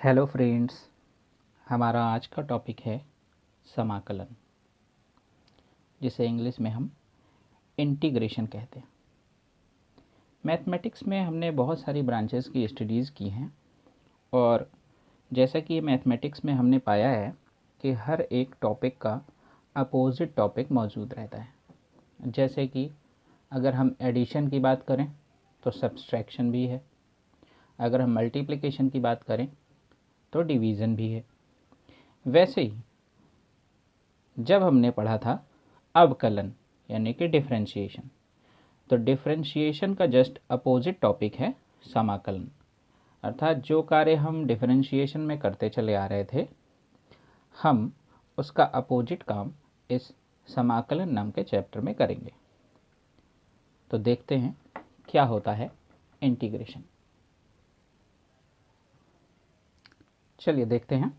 Hello friends, हमारा आज का टॉपिक है समाकलन, जिसे इंग्लिश में हम इंटीग्रेशन कहते हैं। मैथमेटिक्स में हमने बहुत सारी ब्रांचेस की स्टडीज़ की हैं और जैसा कि मैथमेटिक्स में हमने पाया है कि हर एक टॉपिक का अपोजिट टॉपिक मौजूद रहता है। जैसे कि अगर हम एडिशन की बात करें तो सब्सट्रैक्शन भी है, अगर हम मल्टीप्लिकेशन की बात करें तो डिवीज़न भी है। वैसे ही जब हमने पढ़ा था अवकलन यानी कि डिफरेंशिएशन, तो डिफरेंशिएशन का जस्ट अपोजिट टॉपिक है समाकलन। अर्थात जो कार्य हम डिफरेंशिएशन में करते चले आ रहे थे, हम उसका अपोजिट काम इस समाकलन नाम के चैप्टर में करेंगे। तो देखते हैं क्या होता है इंटीग्रेशन। चलिए देखते हैं।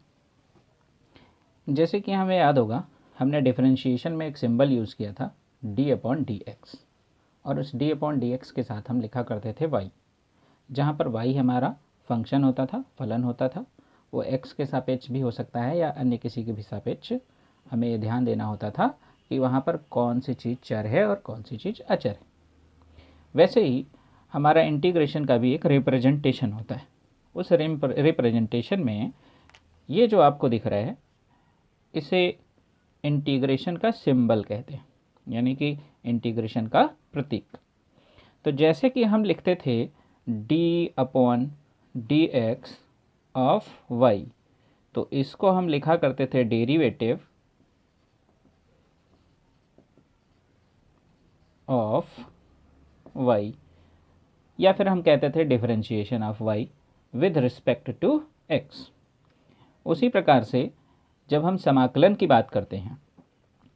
जैसे कि हमें याद होगा, हमने डिफरेंशिएशन में एक सिंबल यूज़ किया था d/dx, और उस d/dx के साथ हम लिखा करते थे y, जहाँ पर y हमारा फंक्शन होता था, फलन होता था। वो x के सापेक्ष भी हो सकता है या अन्य किसी के भी सापेक्ष। हमें ये ध्यान देना होता था कि वहाँ पर कौन सी चीज़ चर है और कौन सी चीज़ अचर है। वैसे ही हमारा इंटीग्रेशन का भी एक रिप्रेजेंटेशन होता है। उस रिप्रेजेंटेशन में ये जो आपको दिख रहा है, इसे इंटीग्रेशन का सिंबल कहते हैं, यानी कि इंटीग्रेशन का प्रतीक। तो जैसे कि हम लिखते थे d/dx ऑफ y, तो इसको हम लिखा करते थे डेरिवेटिव ऑफ y, या फिर हम कहते थे differentiation of y with respect to x। उसी प्रकार से जब हम समाकलन की बात करते हैं,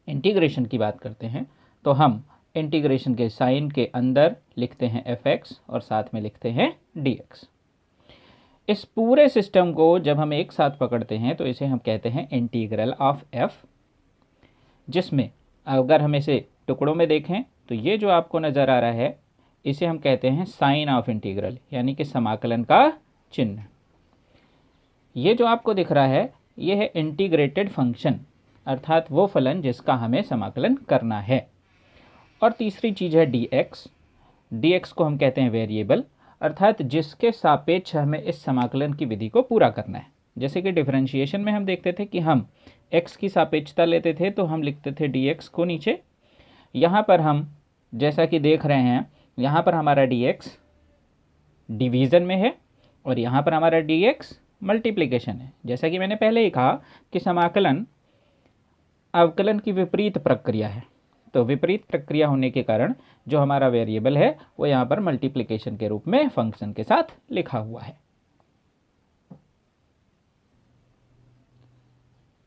इंटीग्रेशन की बात करते हैं, तो हम इंटीग्रेशन के साइन के अंदर लिखते हैं fx और साथ में लिखते हैं dx। इस पूरे सिस्टम को जब हम एक साथ पकड़ते हैं तो इसे हम कहते हैं इंटीग्रल ऑफ f, जिसमें अगर हम इसे टुकड़ों में देखें तो ये जो आपको नज़र आ रहा है, इसे हम कहते हैं साइन ऑफ इंटीग्रल, यानी कि समाकलन का चिन्ह। ये जो आपको दिख रहा है, ये है इंटीग्रेटेड फंक्शन, अर्थात वो फलन जिसका हमें समाकलन करना है। और तीसरी चीज़ है dx। dx को हम कहते हैं वेरिएबल, अर्थात जिसके सापेक्ष हमें इस समाकलन की विधि को पूरा करना है। जैसे कि डिफरेंशिएशन में हम देखते थे कि हम x की सापेक्षता लेते थे तो हम लिखते थे dx को नीचे। यहाँ पर हम जैसा कि देख रहे हैं, यहाँ पर हमारा dx डिवीज़न में है और यहाँ पर हमारा dx मल्टीप्लिकेशन है। जैसा कि मैंने पहले ही कहा कि समाकलन अवकलन की विपरीत प्रक्रिया है, तो विपरीत प्रक्रिया होने के कारण जो हमारा वेरिएबल है वो यहाँ पर मल्टीप्लिकेशन के रूप में फंक्शन के साथ लिखा हुआ है।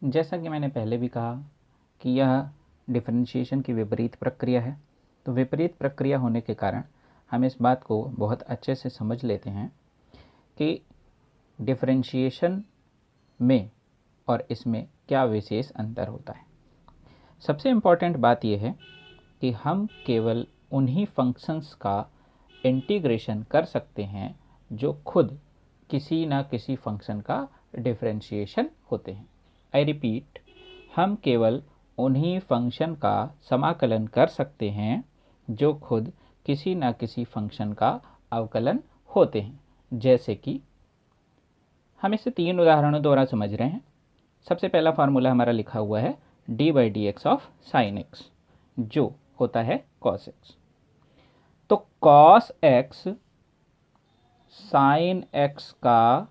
जैसा कि मैंने पहले भी कहा कि यह डिफरेंशिएशन की विपरीत प्रक्रिया है, तो विपरीत प्रक्रिया होने के कारण हम इस बात को बहुत अच्छे से समझ लेते हैं कि डिफरेंशिएशन में और इसमें क्या विशेष अंतर होता है। सबसे इम्पॉर्टेंट बात यह है कि हम केवल उन्हीं फंक्शंस का इंटीग्रेशन कर सकते हैं जो खुद किसी न किसी फंक्शन का डिफरेंशिएशन होते हैं। आई रिपीट, हम केवल उन्हीं फंक्शन का समाकलन कर सकते हैं जो खुद किसी न किसी फंक्शन का अवकलन होते हैं। जैसे कि हम इसे 3 उदाहरणों द्वारा समझ रहे हैं। सबसे पहला फार्मूला हमारा लिखा हुआ है d/dx ऑफ साइन x, जो होता है cos x। तो cos x साइन x का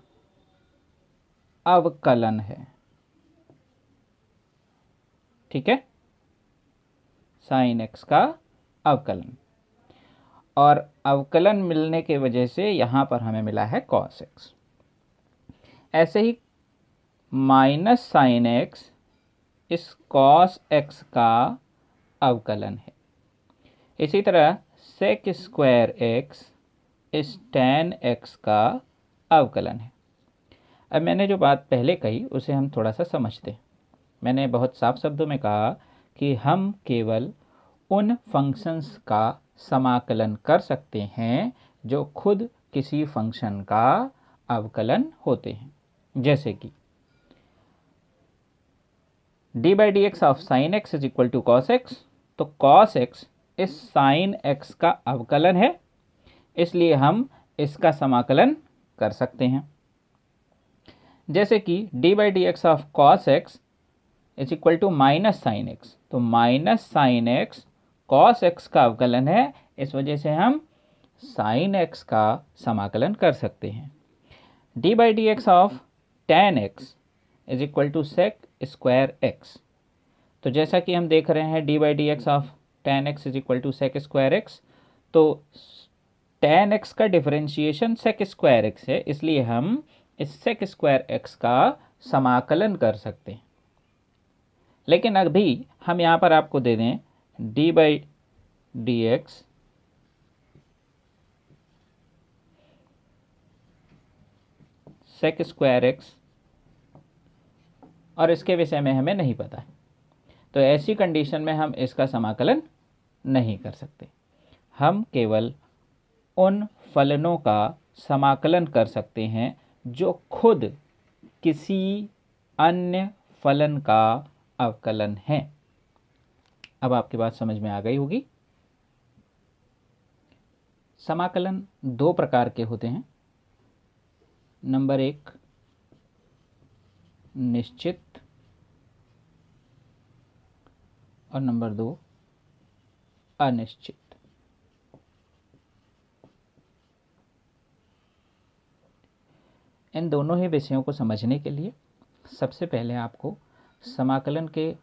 अवकलन है, ठीक है, साइन x का अवकलन। और अवकलन मिलने के वजह से यहाँ पर हमें मिला है cos x। ऐसे ही माइनस साइन x इस cos x का अवकलन है। इसी तरह sec स्क्वायर x इस tan x का अवकलन है। अब मैंने जो बात पहले कही उसे हम थोड़ा सा समझते हैं। मैंने बहुत साफ शब्दों में कहा कि हम केवल उन फंक्शंस का समाकलन कर सकते हैं जो खुद किसी फंक्शन का अवकलन होते हैं। जैसे कि d by d x of sine x is equal to cos x, तो कॉस एक्स इस साइन एक्स का अवकलन है, इसलिए हम इसका समाकलन कर सकते हैं। जैसे कि d by d x of cos x is equal to minus sine x, तो minus sine x cos x का अवकलन है, इस वजह से हम साइन एक्स का समाकलन कर सकते हैं। D by d x of tan x is equal to sec square x, तो जैसा कि हम देख रहे हैं d by d x of tan x is equal to sec square x, तो टेन एक्स का डिफरेंशिएशन सेक स्क्वायर एक्स है, इसलिए हम इस सेक स्क्वायर एक्स का समाकलन कर सकते हैं। लेकिन अभी हम यहाँ पर आपको दे दें d by d x sec square x और इसके विषय में हमें नहीं पता है, तो ऐसी कंडीशन में हम इसका समाकलन नहीं कर सकते। हम केवल उन फलनों का समाकलन कर सकते हैं जो खुद किसी अन्य फलन का अवकलन है। अब आपकी बात समझ में आ गई होगी। समाकलन दो प्रकार के होते हैं। नंबर एक निश्चित और नंबर दो अनिश्चित। इन दोनों ही विषयों को समझने के लिए सबसे पहले आपको समाकलन के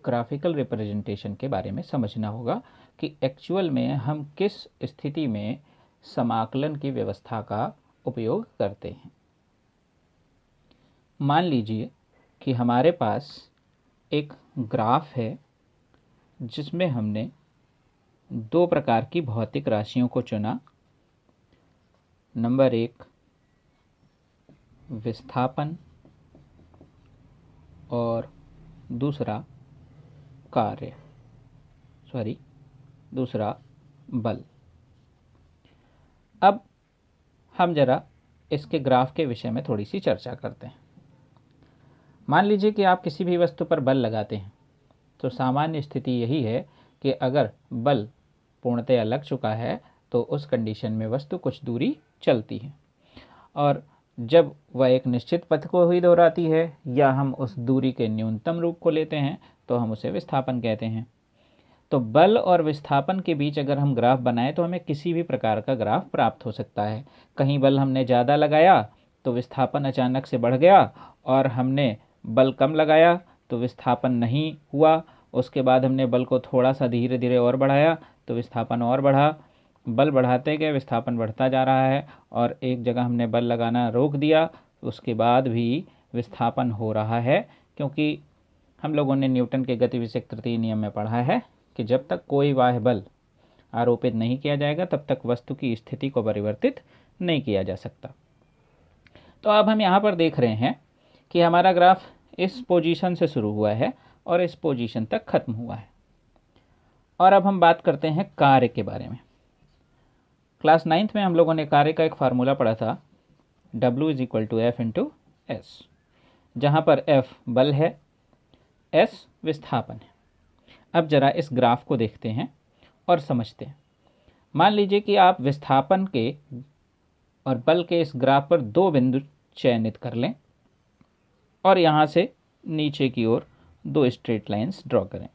ग्राफिकल रिप्रेजेंटेशन के बारे में समझना होगा कि एक्चुअल में हम किस स्थिति में समाकलन की व्यवस्था का उपयोग करते हैं। मान लीजिए कि हमारे पास एक ग्राफ है जिसमें हमने दो प्रकार की भौतिक राशियों को चुना। नंबर एक विस्थापन और दूसरा दूसरा बल। अब हम जरा इसके ग्राफ के विषय में थोड़ी सी चर्चा करते हैं। मान लीजिए कि आप किसी भी वस्तु पर बल लगाते हैं, तो सामान्य स्थिति यही है कि अगर बल पूर्णतया लग चुका है तो उस कंडीशन में वस्तु कुछ दूरी चलती है, और जब वह एक निश्चित पथ को ही दोहराती है या हम उस दूरी के न्यूनतम रूप को लेते हैं तो हम उसे विस्थापन कहते हैं। तो बल और विस्थापन के बीच अगर हम ग्राफ बनाएं तो हमें किसी भी प्रकार का ग्राफ प्राप्त हो सकता है। कहीं बल हमने ज़्यादा लगाया तो विस्थापन अचानक से बढ़ गया, और हमने बल कम लगाया तो विस्थापन नहीं हुआ। उसके बाद हमने बल को थोड़ा सा धीरे धीरे और बढ़ाया तो विस्थापन और बढ़ा। बल बढ़ाते गए विस्थापन बढ़ता जा रहा है, और एक जगह हमने बल लगाना रोक दिया, उसके बाद भी विस्थापन हो रहा है, क्योंकि हम लोगों ने न्यूटन के गतिविषयक तृतीय नियम में पढ़ा है कि जब तक कोई बाह्य बल आरोपित नहीं किया जाएगा तब तक वस्तु की स्थिति को परिवर्तित नहीं किया जा सकता। तो अब हम यहाँ पर देख रहे हैं कि हमारा ग्राफ इस पोजीशन से शुरू हुआ है और इस पोजीशन तक खत्म हुआ है। और अब हम बात करते हैं कार्य के बारे में। क्लास 9th में हम लोगों ने कार्य का एक फार्मूला पढ़ा था, W is equal to F into S, जहाँ पर F बल है, S विस्थापन है। अब जरा इस ग्राफ को देखते हैं और समझते हैं। मान लीजिए कि आप विस्थापन के और बल के इस ग्राफ पर दो बिंदु चयनित कर लें और यहाँ से नीचे की ओर दो स्ट्रेट लाइंस ड्रॉ करें।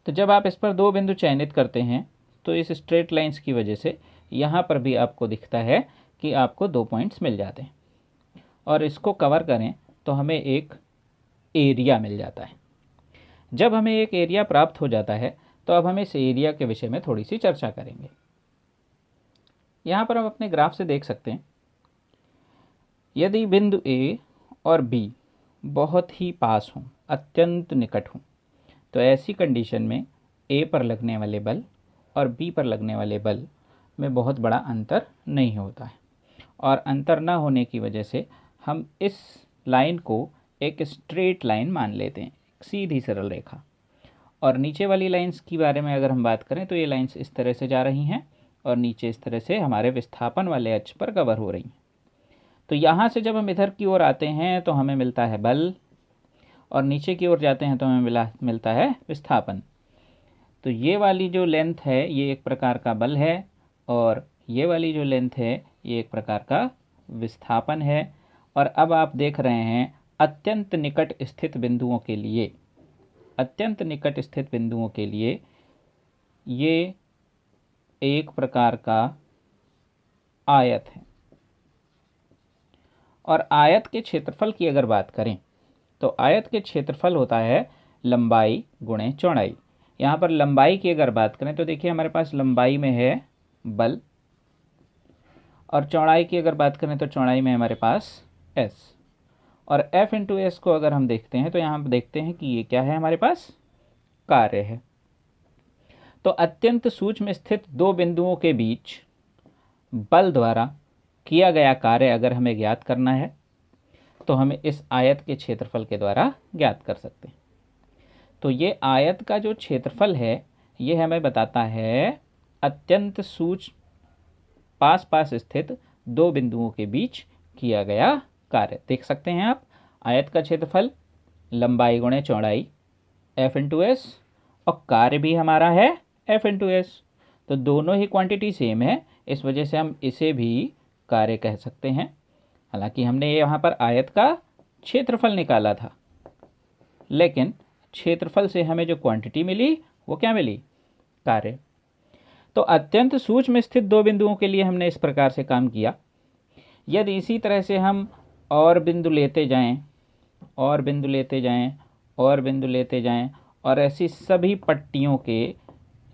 तो जब आप इस पर दो बिंदु चयनित करते हैं तो इस स्ट्रेट लाइंस की वजह से यहाँ पर भी आपको दिखता है कि आपको 2 पॉइंट्स मिल जाते हैं, और इसको कवर करें तो हमें एक एरिया मिल जाता है। जब हमें एक एरिया प्राप्त हो जाता है तो अब हम इस एरिया के विषय में थोड़ी सी चर्चा करेंगे। यहाँ पर हम अपने ग्राफ से देख सकते हैं, यदि बिंदु ए और बी बहुत ही पास हों, अत्यंत निकट हों, तो ऐसी कंडीशन में ए पर लगने वाले बल और बी पर लगने वाले बल में बहुत बड़ा अंतर नहीं होता है, और अंतर ना होने की वजह से हम इस लाइन को एक स्ट्रेट लाइन मान लेते हैं, सीधी सरल रेखा। और नीचे वाली लाइंस के बारे में अगर हम बात करें तो ये लाइंस इस तरह से जा रही हैं और नीचे इस तरह से हमारे विस्थापन वाले अक्ष पर कवर हो रही हैं। तो यहाँ से जब हम इधर की ओर आते हैं तो हमें मिलता है बल, और नीचे की ओर जाते हैं तो हमें मिलता है विस्थापन। तो ये वाली जो लेंथ है ये एक प्रकार का बल है, और ये वाली जो लेंथ है ये एक प्रकार का विस्थापन है। और अब आप देख रहे हैं अत्यंत निकट स्थित बिंदुओं के लिए, अत्यंत निकट स्थित बिंदुओं के लिए ये एक प्रकार का आयत है। और आयत के क्षेत्रफल की अगर बात करें तो आयत के क्षेत्रफल होता है लंबाई गुणे चौड़ाई। यहाँ पर लंबाई की अगर बात करें तो देखिए हमारे पास लंबाई में है बल, और चौड़ाई की अगर बात करें तो चौड़ाई में हमारे पास s, और F इंटू एस को अगर हम देखते हैं तो यहाँ हम देखते हैं कि ये क्या है, हमारे पास कार्य है। तो अत्यंत सूक्ष्म स्थित दो बिंदुओं के बीच बल द्वारा किया गया कार्य अगर हमें ज्ञात करना है तो हमें इस आयत के क्षेत्रफल के द्वारा ज्ञात कर सकते हैं। तो ये आयत का जो क्षेत्रफल है ये हमें बताता है अत्यंत सूक्ष्म पास स्थित दो बिंदुओं के बीच किया गया कार्य। देख सकते हैं आप, आयत का क्षेत्रफल लंबाई गुणे चौड़ाई F इंटू एस, और कार्य भी हमारा है F इंटू एस। तो दोनों ही क्वांटिटी सेम है, इस वजह से हम इसे भी कार्य कह सकते हैं। हालांकि हमने यहाँ पर आयत का क्षेत्रफल निकाला था, लेकिन क्षेत्रफल से हमें जो क्वांटिटी मिली वो क्या मिली, कार्य। तो अत्यंत सूक्ष्म स्थित दो बिंदुओं के लिए हमने इस प्रकार से काम किया। यदि इसी तरह से हम और बिंदु लेते जाएं, और बिंदु लेते जाएं, और बिंदु लेते जाएं, और ऐसी सभी पट्टियों के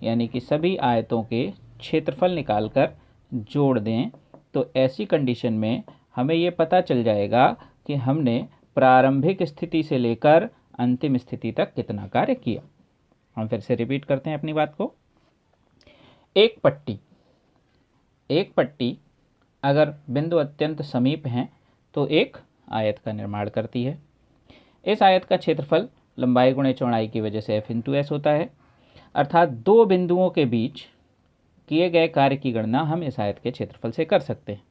यानी कि सभी आयतों के क्षेत्रफल निकालकर जोड़ दें, तो ऐसी कंडीशन में हमें ये पता चल जाएगा कि हमने प्रारंभिक स्थिति से लेकर अंतिम स्थिति तक कितना कार्य किया। हम फिर से रिपीट करते हैं अपनी बात को। एक पट्टी अगर बिंदु अत्यंत समीप हैं तो एक आयत का निर्माण करती है। इस आयत का क्षेत्रफल लंबाई गुणे चौड़ाई की वजह से F इंटू एस होता है, अर्थात दो बिंदुओं के बीच किए गए कार्य की गणना हम इस आयत के क्षेत्रफल से कर सकते हैं।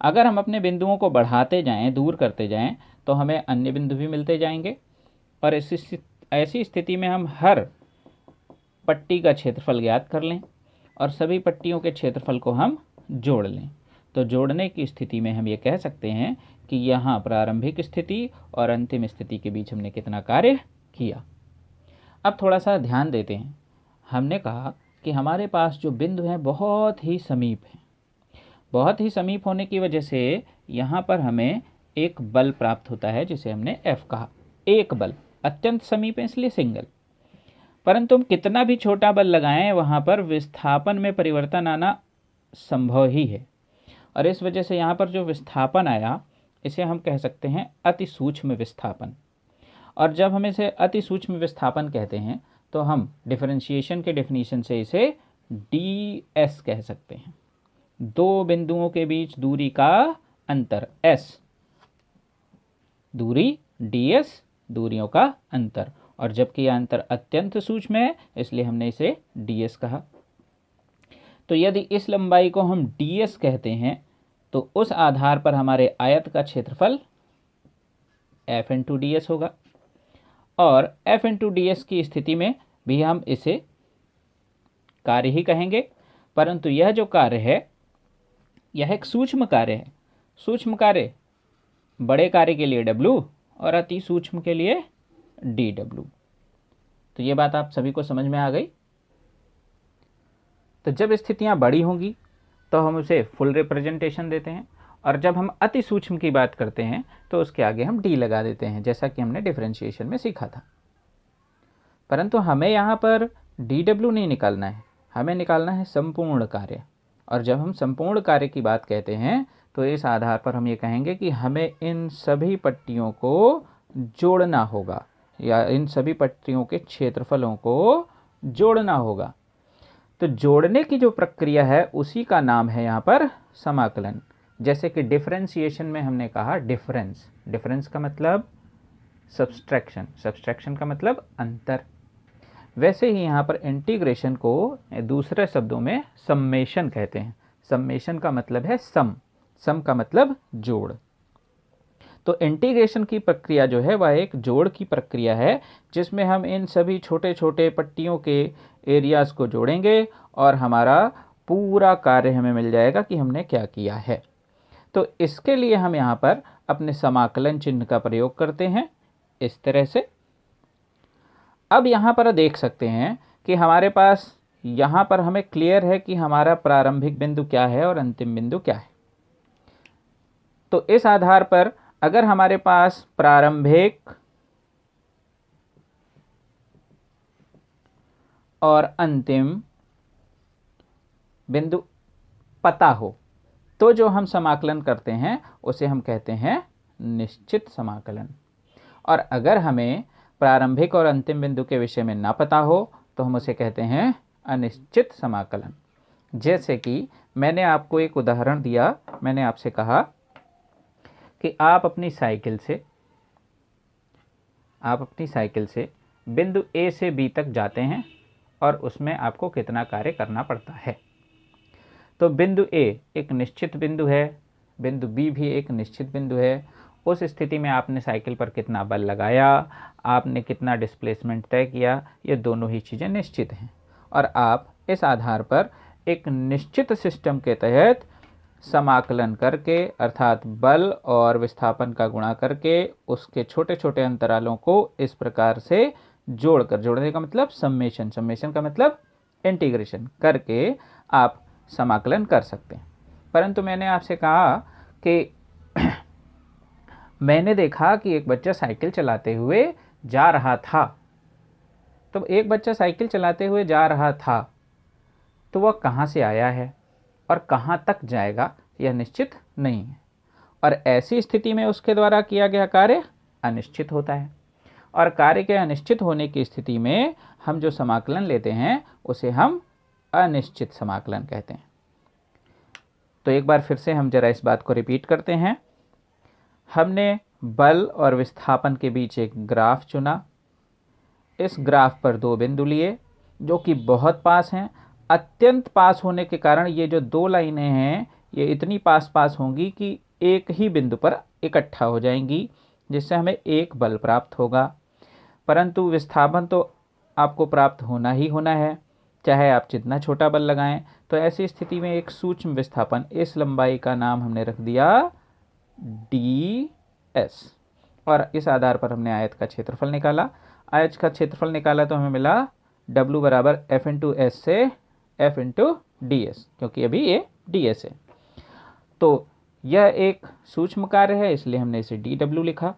अगर हम अपने बिंदुओं को बढ़ाते जाएं, दूर करते जाएं, तो हमें अन्य बिंदु भी मिलते जाएंगे, और ऐसी स्थिति में हम हर पट्टी का क्षेत्रफल ज्ञात कर लें और सभी पट्टियों के क्षेत्रफल को हम जोड़ लें। तो जोड़ने की स्थिति में हम ये कह सकते हैं कि यहाँ प्रारंभिक स्थिति और अंतिम स्थिति के बीच हमने कितना कार्य किया। अब थोड़ा सा ध्यान देते हैं। हमने कहा कि हमारे पास जो बिंदु हैं बहुत ही समीप हैं। बहुत ही समीप होने की वजह से यहाँ पर हमें एक बल प्राप्त होता है जिसे हमने F कहा। एक बल अत्यंत समीप है इसलिए सिंगल, परंतु हम कितना भी छोटा बल लगाएं वहाँ पर विस्थापन में परिवर्तन आना संभव ही है, और इस वजह से यहाँ पर जो विस्थापन आया इसे हम कह सकते हैं अति सूक्ष्म विस्थापन। और जब हम इसे अति सूक्ष्म विस्थापन कहते हैं तो हम डिफरेंशिएशन के डेफिनेशन से इसे ds कह सकते हैं। दो बिंदुओं के बीच दूरी का अंतर s, दूरी ds, दूरियों का अंतर, और जबकि यह अंतर अत्यंत सूक्ष्म है इसलिए हमने इसे ds कहा। तो यदि इस लंबाई को हम ds कहते हैं तो उस आधार पर हमारे आयत का क्षेत्रफल F इंटू ds होगा, और F इंटू ds की स्थिति में भी हम इसे कार्य ही कहेंगे, परंतु यह जो कार्य है यह एक सूक्ष्म कार्य है। सूक्ष्म कार्य बड़े कार्य के लिए W और अति सूक्ष्म के लिए dW। तो ये बात आप सभी को समझ में आ गई। तो जब स्थितियां बड़ी होंगी तो हम उसे फुल रिप्रेजेंटेशन देते हैं, और जब हम अति सूक्ष्म की बात करते हैं तो उसके आगे हम d लगा देते हैं, जैसा कि हमने डिफरेंशिएशन में सीखा था। परंतु हमें यहाँ पर dW नहीं निकालना है, हमें निकालना है संपूर्ण कार्य। और जब हम संपूर्ण कार्य की बात कहते हैं तो इस आधार पर हम ये कहेंगे कि हमें इन सभी पट्टियों को जोड़ना होगा, या इन सभी पट्टियों के क्षेत्रफलों को जोड़ना होगा। तो जोड़ने की जो प्रक्रिया है उसी का नाम है यहाँ पर समाकलन। जैसे कि डिफरेंशिएशन में हमने कहा डिफरेंस, डिफरेंस का मतलब सब्सट्रैक्शन, सब्सट्रैक्शन का मतलब अंतर। वैसे ही यहाँ पर इंटीग्रेशन को दूसरे शब्दों में सम्मेशन कहते हैं। सम्मेशन का मतलब है सम, सम का मतलब जोड़। तो इंटीग्रेशन की प्रक्रिया जो है वह एक जोड़ की प्रक्रिया है, जिसमें हम इन सभी छोटे छोटे पट्टियों के एरियाज़ को जोड़ेंगे और हमारा पूरा कार्य हमें मिल जाएगा कि हमने क्या किया है। तो इसके लिए हम यहाँ पर अपने समाकलन चिन्ह का प्रयोग करते हैं इस तरह से। अब यहाँ पर देख सकते हैं कि हमारे पास यहाँ पर हमें क्लियर है कि हमारा प्रारंभिक बिंदु क्या है और अंतिम बिंदु क्या है। तो इस आधार पर अगर हमारे पास प्रारंभिक और अंतिम बिंदु पता हो तो जो हम समाकलन करते हैं उसे हम कहते हैं निश्चित समाकलन। और अगर हमें प्रारंभिक और अंतिम बिंदु के विषय में ना पता हो तो हम उसे कहते हैं अनिश्चित समाकलन। जैसे कि मैंने आपको एक उदाहरण दिया, मैंने आपसे कहा कि आप अपनी साइकिल से बिंदु ए से बी तक जाते हैं और उसमें आपको कितना कार्य करना पड़ता है। तो बिंदु ए एक निश्चित बिंदु है, बिंदु बी भी एक निश्चित बिंदु है। उस स्थिति में आपने साइकिल पर कितना बल लगाया, आपने कितना डिस्प्लेसमेंट तय किया, ये दोनों ही चीज़ें निश्चित हैं। और आप इस आधार पर एक निश्चित सिस्टम के तहत समाकलन करके, अर्थात बल और विस्थापन का गुणा करके उसके छोटे छोटे अंतरालों को इस प्रकार से जोड़ने का मतलब समेशन का मतलब इंटीग्रेशन करके आप समाकलन कर सकते हैं। परंतु मैंने आपसे कहा कि मैंने देखा कि एक बच्चा साइकिल चलाते हुए जा रहा था। तो एक बच्चा साइकिल चलाते हुए जा रहा था तो वह कहाँ से आया है और कहाँ तक जाएगा यह निश्चित नहीं है, और ऐसी स्थिति में उसके द्वारा किया गया कार्य अनिश्चित होता है। और कार्य के अनिश्चित होने की स्थिति में हम जो समाकलन लेते हैं उसे हम अनिश्चित समाकलन कहते हैं। तो एक बार फिर से हम जरा इस बात को रिपीट करते हैं। हमने बल और विस्थापन के बीच एक ग्राफ चुना। इस ग्राफ पर दो बिंदु लिए जो कि बहुत पास हैं। अत्यंत पास होने के कारण ये जो दो लाइनें हैं ये इतनी पास पास होंगी कि एक ही बिंदु पर इकट्ठा हो जाएंगी, जिससे हमें एक बल प्राप्त होगा। परंतु विस्थापन तो आपको प्राप्त होना ही होना है, चाहे आप जितना छोटा बल लगाएं। तो ऐसी स्थिति में एक सूक्ष्म विस्थापन, इस लंबाई का नाम हमने रख दिया ds, और इस आधार पर हमने आयत का क्षेत्रफल निकाला। आयत का क्षेत्रफल निकाला तो हमें मिला W बराबर F इंटू एस से F इंटू डी एस, क्योंकि अभी ये ds है। तो यह एक सूक्ष्म कार्य है, इसलिए हमने इसे dW लिखा।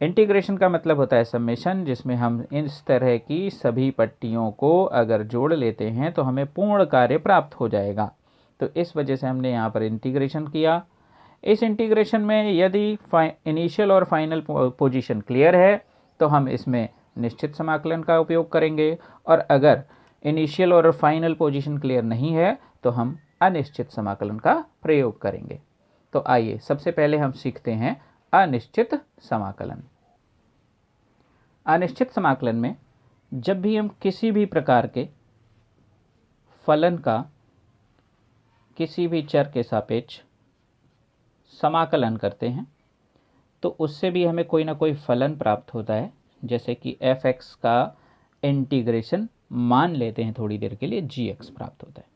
इंटीग्रेशन का मतलब होता है समेशन, जिसमें हम इस तरह की सभी पट्टियों को अगर जोड़ लेते हैं तो हमें पूर्ण कार्य प्राप्त हो जाएगा। तो इस वजह से हमने यहाँ पर इंटीग्रेशन किया। इस इंटीग्रेशन में यदि इनिशियल और फाइनल पोजीशन क्लियर है तो हम इसमें निश्चित समाकलन का उपयोग करेंगे, और अगर इनिशियल और फाइनल पोजीशन क्लियर नहीं है तो हम अनिश्चित समाकलन का प्रयोग करेंगे। तो आइए सबसे पहले हम सीखते हैं अनिश्चित समाकलन। अनिश्चित समाकलन में जब भी हम किसी भी प्रकार के फलन का किसी भी चर के सापेक्ष समाकलन करते हैं तो उससे भी हमें कोई ना कोई फलन प्राप्त होता है। जैसे कि f(x) का इंटीग्रेशन मान लेते हैं थोड़ी देर के लिए g(x) प्राप्त होता है।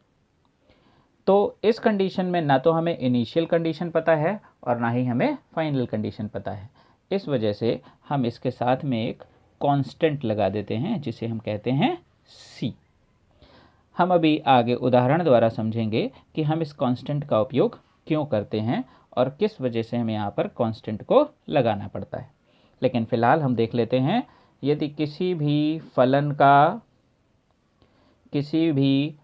तो इस कंडीशन में ना तो हमें इनिशियल कंडीशन पता है और ना ही हमें फाइनल कंडीशन पता है। इस वजह से हम इसके साथ में एक कांस्टेंट लगा देते हैं जिसे हम कहते हैं c। हम अभी आगे उदाहरण द्वारा समझेंगे कि हम इस कांस्टेंट का उपयोग क्यों करते हैं और किस वजह से हमें यहाँ पर कांस्टेंट को लगाना पड़ता है। लेकिन फ़िलहाल हम देख लेते हैं, यदि किसी भी फलन का किसी भी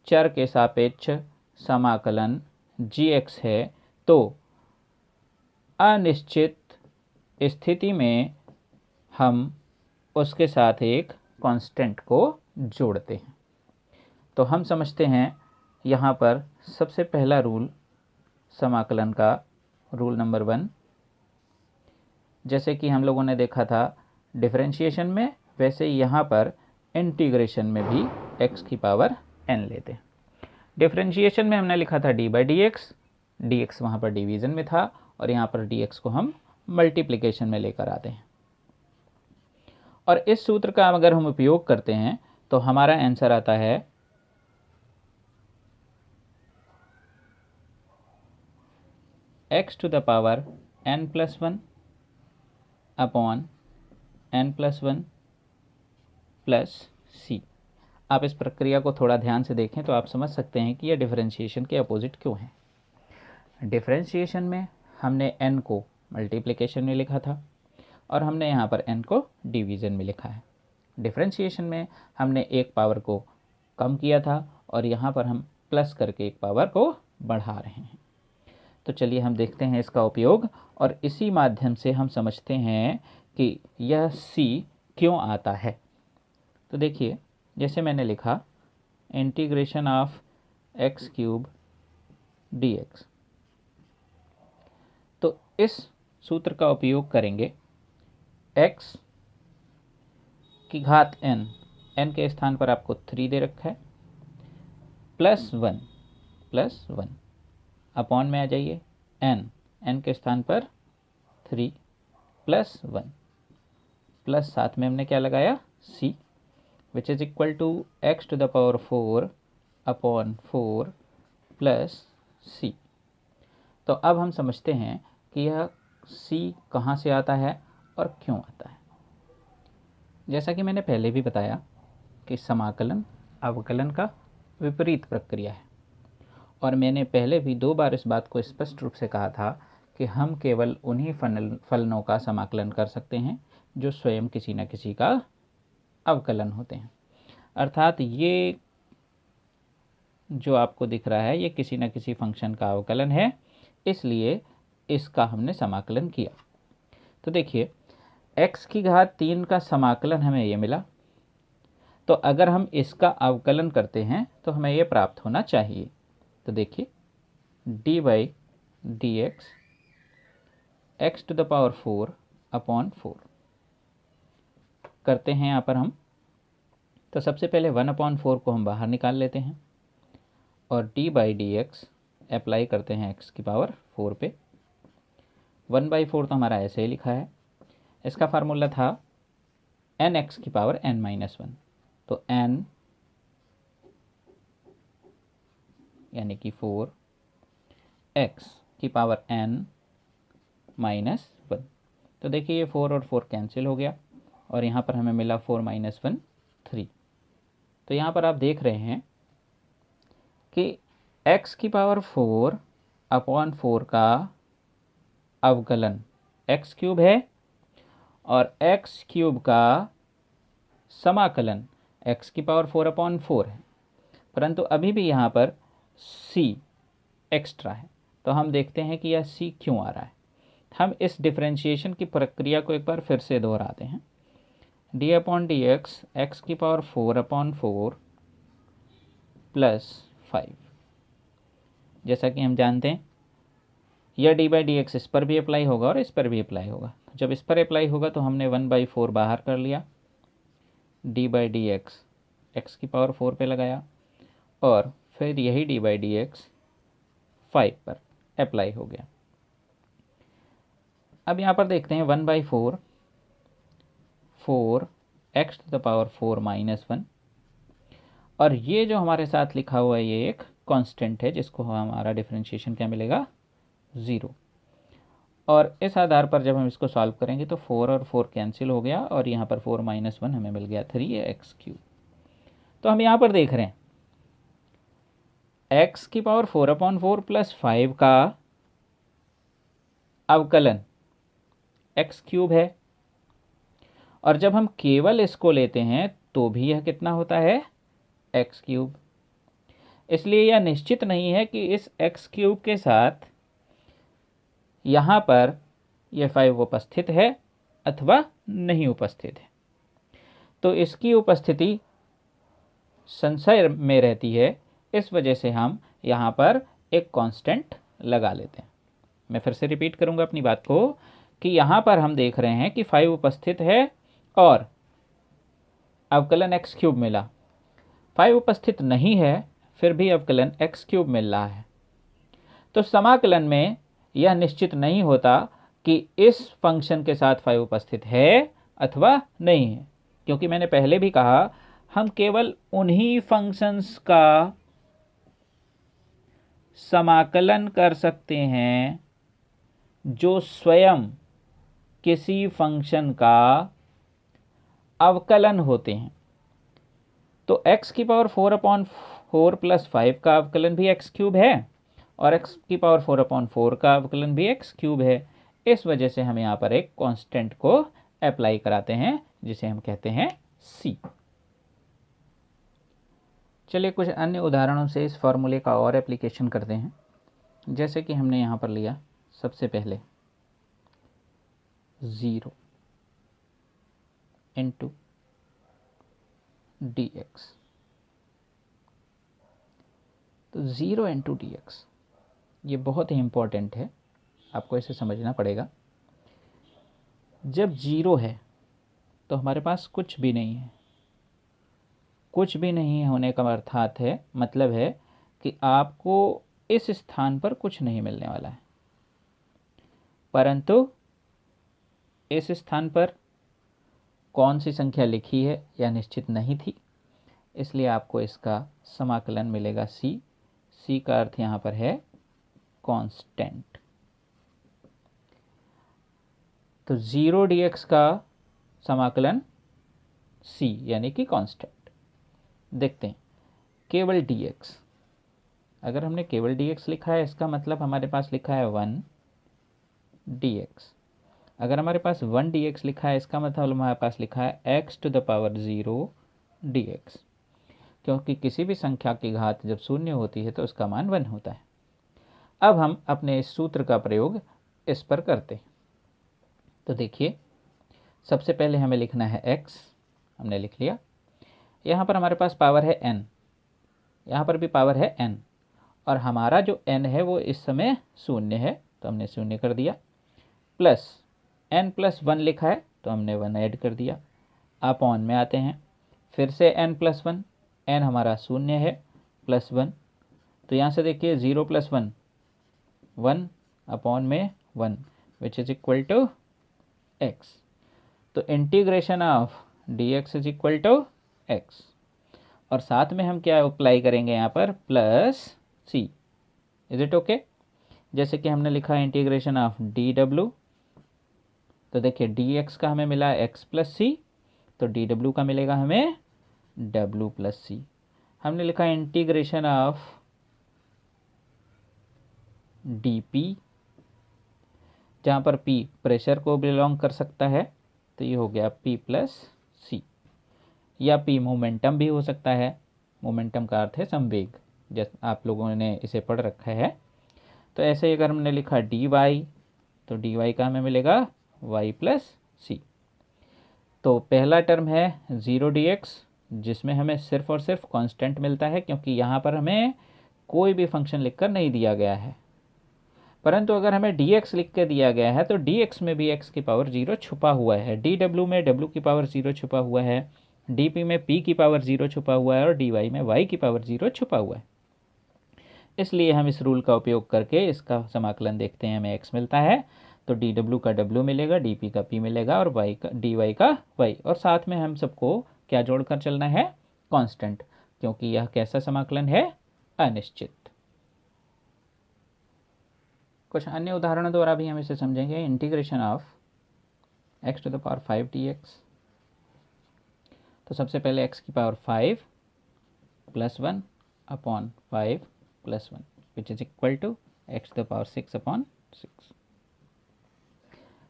चर के सापेक्ष समाकलन g(x) है तो अनिश्चित स्थिति में हम उसके साथ एक कांस्टेंट को जोड़ते हैं। तो हम समझते हैं यहाँ पर सबसे पहला रूल समाकलन का, रूल नंबर 1, जैसे कि हम लोगों ने देखा था डिफरेंशिएशन में, वैसे यहाँ पर इंटीग्रेशन में भी x की पावर n लेते हैं। डिफरेंशिएशन में हमने लिखा था d/dx, dx वहाँ पर डिवीज़न में था और यहाँ पर dx को हम मल्टीप्लिकेशन में लेकर आते हैं। और इस सूत्र का अगर हम उपयोग करते हैं तो हमारा आंसर आता है x to the power n+1 upon n+1 plus c। आप इस प्रक्रिया को थोड़ा ध्यान से देखें तो आप समझ सकते हैं कि यह डिफरेंशिएशन के अपोजिट क्यों है। डिफरेंशिएशन में हमने n को मल्टीप्लिकेशन में लिखा था और हमने यहाँ पर n को डिवीज़न में लिखा है। डिफरेंशिएशन में हमने एक पावर को कम किया था और यहाँ पर हम प्लस करके एक पावर को बढ़ा रहे हैं। तो चलिए हम देखते हैं इसका उपयोग और इसी माध्यम से हम समझते हैं कि यह c क्यों आता है। तो देखिए, जैसे मैंने लिखा इंटीग्रेशन ऑफ x³ dx, तो इस सूत्र का उपयोग करेंगे x की घात n, n के स्थान पर आपको 3 दे रखा है, +1 अपॉन में आ जाइए n के स्थान पर 3 +1 प्लस साथ में हमने क्या लगाया c, which is equal to x to the power 4 upon 4 plus c। तो अब हम समझते हैं कि यह c कहाँ से आता है और क्यों आता है। जैसा कि मैंने पहले भी बताया कि समाकलन अवकलन का विपरीत प्रक्रिया है और मैंने पहले भी 2 बार इस बात को स्पष्ट रूप से कहा था कि हम केवल उन्हीं फलनों का समाकलन कर सकते हैं जो स्वयं किसी न किसी का अवकलन होते हैं। अर्थात ये जो आपको दिख रहा है ये किसी न किसी फंक्शन का अवकलन है, इसलिए इसका हमने समाकलन किया। तो देखिए, x की घात 3 का समाकलन हमें ये मिला, तो अगर हम इसका अवकलन करते हैं तो हमें ये प्राप्त होना चाहिए। तो देखिए d/dx x to the power 4 upon 4 करते हैं यहाँ पर हम। तो सबसे पहले 1/4 को हम बाहर निकाल लेते हैं और d/dx अप्लाई करते हैं x की पावर 4 पे। 1/4 तो हमारा ऐसे ही लिखा है, इसका फार्मूला था nx की पावर n-1, तो n यानी कि 4 x की पावर n-1। तो देखिए ये 4 और 4 कैंसिल हो गया और यहाँ पर हमें मिला 4 - 1 3। तो यहाँ पर आप देख रहे हैं कि x की पावर 4 अपॉन 4 का अवकलन x³ है और x³ का समाकलन x की पावर 4 अपॉन 4 है, परंतु अभी भी यहाँ पर c एक्स्ट्रा है। तो हम देखते हैं कि यह c क्यों आ रहा है। हम इस डिफरेंशिएशन की प्रक्रिया को एक बार फिर से दोहराते हैं। d/dx x की पावर 4 अपॉन 4 प्लस 5। जैसा कि हम जानते हैं यह d/dx इस पर भी अप्लाई होगा और इस पर भी अप्लाई होगा। जब इस पर अप्लाई होगा तो हमने 1/4 बाहर कर लिया, d/dx x की पावर 4 पे लगाया और फिर यही d/dx 5 पर अप्लाई हो गया। अब यहाँ पर देखते हैं 1/4 4 x टू द पावर 4 - 1 और ये जो हमारे साथ लिखा हुआ है ये एक कांस्टेंट है जिसको हमारा डिफरेंशिएशन क्या मिलेगा 0। और इस आधार पर जब हम इसको सॉल्व करेंगे तो 4 और 4 कैंसिल हो गया और यहाँ पर 4 - 1 हमें मिल गया 3x³। तो हम यहाँ पर देख रहे हैं x की पावर 4 अपॉन 4 प्लस 5 का अवकलन x³ है और जब हम केवल इसको लेते हैं तो भी यह कितना होता है x³। इसलिए यह निश्चित नहीं है कि इस x³ के साथ यहाँ पर यह 5 उपस्थित है अथवा नहीं उपस्थित है। तो इसकी उपस्थिति संशय में रहती है, इस वजह से हम यहाँ पर एक कांस्टेंट लगा लेते हैं। मैं फिर से रिपीट करूँगा अपनी बात को कि यहाँ पर हम देख रहे हैं कि 5 उपस्थित है और अवकलन x³ मिला। 5 उपस्थित नहीं है फिर भी अवकलन x³ मिल रहा है। तो समाकलन में यह निश्चित नहीं होता कि इस फंक्शन के साथ 5 उपस्थित है अथवा नहीं है, क्योंकि मैंने पहले भी कहा हम केवल उन्हीं फंक्शंस का समाकलन कर सकते हैं जो स्वयं किसी फंक्शन का अवकलन होते हैं। तो x की पावर 4/4 प्लस 5 का अवकलन भी x³ है और x की पावर 4/4 का अवकलन भी x³ है। इस वजह से हम यहाँ पर एक कांस्टेंट को अप्लाई कराते हैं जिसे हम कहते हैं c। चलिए कुछ अन्य उदाहरणों से इस फॉर्मूले का और एप्लीकेशन करते हैं। जैसे कि हमने यहाँ पर लिया सबसे पहले 0 इंटू dx। तो 0 इंटू dx ये बहुत ही इम्पोर्टेंट है, आपको इसे समझना पड़ेगा। जब 0 है तो हमारे पास कुछ भी नहीं है। कुछ भी नहीं होने का अर्थात है, मतलब है कि आपको इस स्थान पर कुछ नहीं मिलने वाला है, परंतु इस स्थान पर कौन सी संख्या लिखी है यह निश्चित नहीं थी, इसलिए आपको इसका समाकलन मिलेगा c। c का अर्थ यहाँ पर है कांस्टेंट। तो 0 dx का समाकलन c यानी कि कांस्टेंट। देखते हैं केवल dx। अगर हमने केवल dx लिखा है इसका मतलब हमारे पास लिखा है 1 dx। अगर हमारे पास 1 dx लिखा है इसका मतलब हमारे पास लिखा है x to the power 0 dx, क्योंकि किसी भी संख्या की घात जब शून्य होती है तो उसका मान 1 होता है। अब हम अपने इस सूत्र का प्रयोग इस पर करते हैं। तो देखिए सबसे पहले हमें लिखना है x, हमने लिख लिया। यहाँ पर हमारे पास पावर है n, यहाँ पर भी पावर है n, और हमारा जो n है वो इस समय शून्य है तो हमने शून्य कर दिया, प्लस n प्लस 1 लिखा है तो हमने 1 ऐड कर दिया। अपॉन में आते हैं, फिर से n प्लस 1, n हमारा शून्य है, प्लस 1, तो यहाँ से देखिए 0 प्लस 1 1 अपॉन में 1 which is equal to x। तो integration of dx is equal to x, और साथ में हम क्या अप्लाई करेंगे यहाँ पर plus c। Is it okay? जैसे कि हमने लिखा इंटीग्रेशन ऑफ dw, तो देखिए dx का हमें मिला x प्लस सी, तो dw का मिलेगा हमें w प्लस सी। हमने लिखा इंटीग्रेशन ऑफ dp, जहाँ पर p प्रेशर को बिलोंग कर सकता है तो ये हो गया p प्लस सी, या p मोमेंटम भी हो सकता है। मोमेंटम का अर्थ है संवेग, जैसे आप लोगों ने इसे पढ़ रखा है। तो ऐसे ही अगर हमने लिखा dy, तो dy का हमें मिलेगा y प्लस सी। तो पहला टर्म है 0 dx, जिसमें हमें सिर्फ और सिर्फ कांस्टेंट मिलता है, क्योंकि यहाँ पर हमें कोई भी फंक्शन लिखकर नहीं दिया गया है। परंतु अगर हमें dx लिख के दिया गया है तो dx में भी x की पावर 0 छुपा हुआ है, dw में w की पावर 0 छुपा हुआ है, dp में p की पावर 0 छुपा हुआ है और dy में y की पावर 0 छुपा हुआ है। इसलिए हम इस रूल का उपयोग करके इसका समाकलन देखते हैं, हमें x मिलता है तो dw का w मिलेगा, dp का p मिलेगा और y का dy का y, और साथ में हम सबको क्या जोड़कर चलना है? कांस्टेंट, क्योंकि यह कैसा समाकलन है? अनिश्चित। कुछ अन्य उदाहरणों द्वारा भी हम इसे समझेंगे। Integration of x to the power 5 dx, तो सबसे पहले x की power 5 plus 1 upon 5 plus 1 which is equal to x to the power 6 upon 6।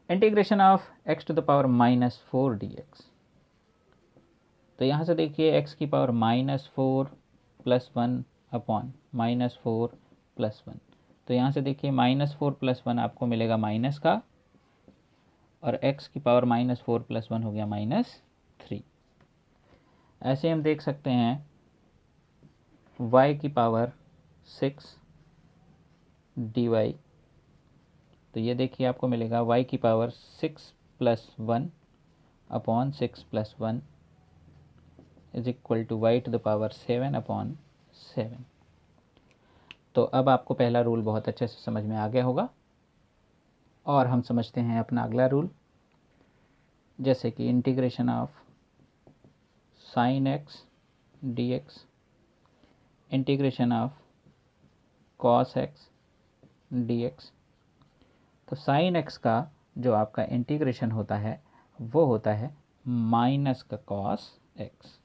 Integration of x to the power -4 dx, तो यहाँ से देखिए x की पावर -4 प्लस 1 अपॉन -4 प्लस 1, तो यहाँ से देखिए -4 प्लस 1 आपको मिलेगा माइनस का, और x की पावर -4 प्लस 1 हो गया -3। ऐसे हम देख सकते हैं y की पावर 6 dy, तो ये देखिए आपको मिलेगा y की power 6 plus 1 upon 6 plus 1 is equal to y to the power 7 upon 7। तो अब आपको पहला रूल बहुत अच्छे से समझ में आ गया होगा। और हम समझते हैं अपना अगला रूल, जैसे कि integration of sine x d x, integration of cos x d x. तो साइन एक्स का जो आपका इंटीग्रेशन होता है वो होता है माइनस का कॉस एक्स,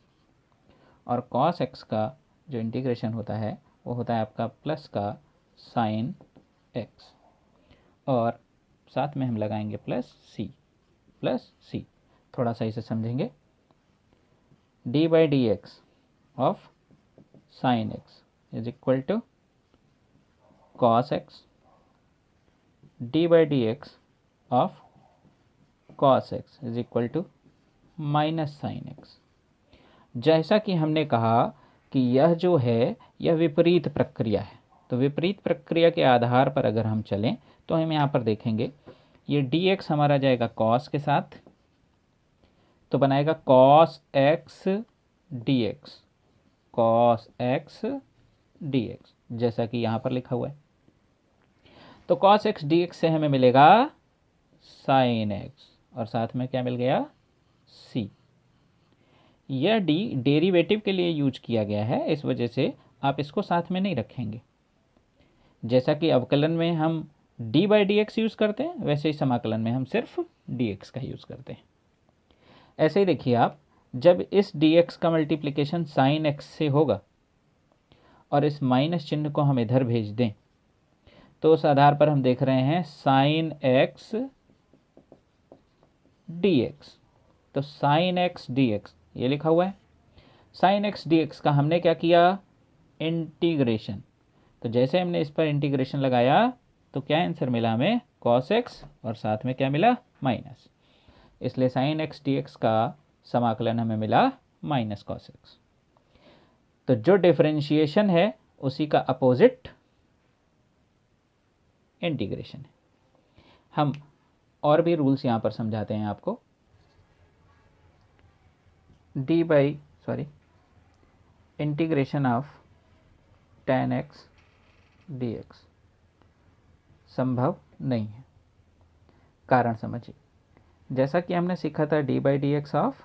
और कॉस एक्स का जो इंटीग्रेशन होता है वो होता है आपका प्लस का साइन एक्स, और साथ में हम लगाएंगे प्लस सी। थोड़ा सा इसे समझेंगे। D by d x of sine x is equal to cos x, d by d x of cos x is equal to minus sine x. जैसा कि हमने कहा कि यह जो है यह विपरीत प्रक्रिया है, तो विपरीत प्रक्रिया के आधार पर अगर हम चलें तो हम यहाँ पर देखेंगे ये dx हमारा जाएगा cos के साथ, तो बनाएगा cos x dx, cos x dx, जैसा कि यहाँ पर लिखा हुआ है। तो cos x dx से हमें मिलेगा sin x, और साथ में क्या मिल गया c। यह d डेरिवेटिव के लिए यूज किया गया है, इस वजह से आप इसको साथ में नहीं रखेंगे। जैसा कि अवकलन में हम d by d x use करते हैं, वैसे ही समाकलन में हम सिर्फ dx का यूज़ करते हैं। ऐसे ही देखिए आप, जब इस dx का मल्टीप्लिकेशन साइन x से होगा और इस माइनस चिन्ह को हम इधर भेज दें, तो उस आधार पर हम देख रहे हैं साइन x dx। तो साइन x dx ये लिखा हुआ है। साइन x dx का हमने क्या किया, इंटीग्रेशन। तो जैसे हमने इस पर इंटीग्रेशन लगाया तो क्या आंसर मिला हमें, cos x, और साथ में क्या मिला, माइनस। इसलिए sin x dx का समाकलन हमें मिला माइनस cos x। तो जो डिफरेंशिएशन है उसी का अपोजिट इंटीग्रेशन है। हम और भी रूल्स यहाँ पर समझाते हैं आपको। Integration of tan x dx संभव नहीं है। कारण समझिए, जैसा कि हमने सीखा था d by d x of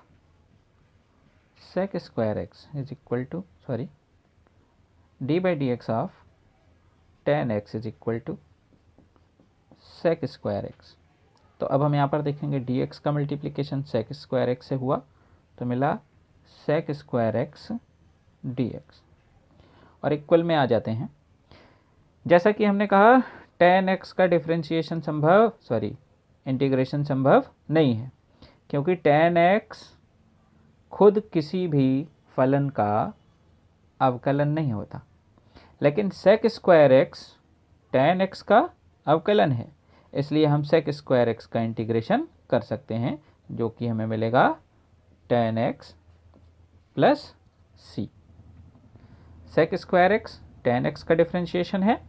sec square x is equal to d by d x of tan x is equal to sec square x. तो अब हम यहाँ पर देखेंगे डी एक्स का मल्टीप्लिकेशन सेक स्क्वायर एक्स से हुआ तो मिला sec square x d x, और इक्वल में आ जाते हैं। जैसा कि हमने कहा tan x का डिफरेंशिएशन इंटीग्रेशन संभव नहीं है, क्योंकि tan x खुद किसी भी फलन का अवकलन नहीं होता, लेकिन sec square x tan x का अवकलन है। इसलिए हम sec स्क्वायर x का इंटीग्रेशन कर सकते हैं, जो कि हमें मिलेगा tan x plus c। sec square x tan x का डिफरेंशिएशन है,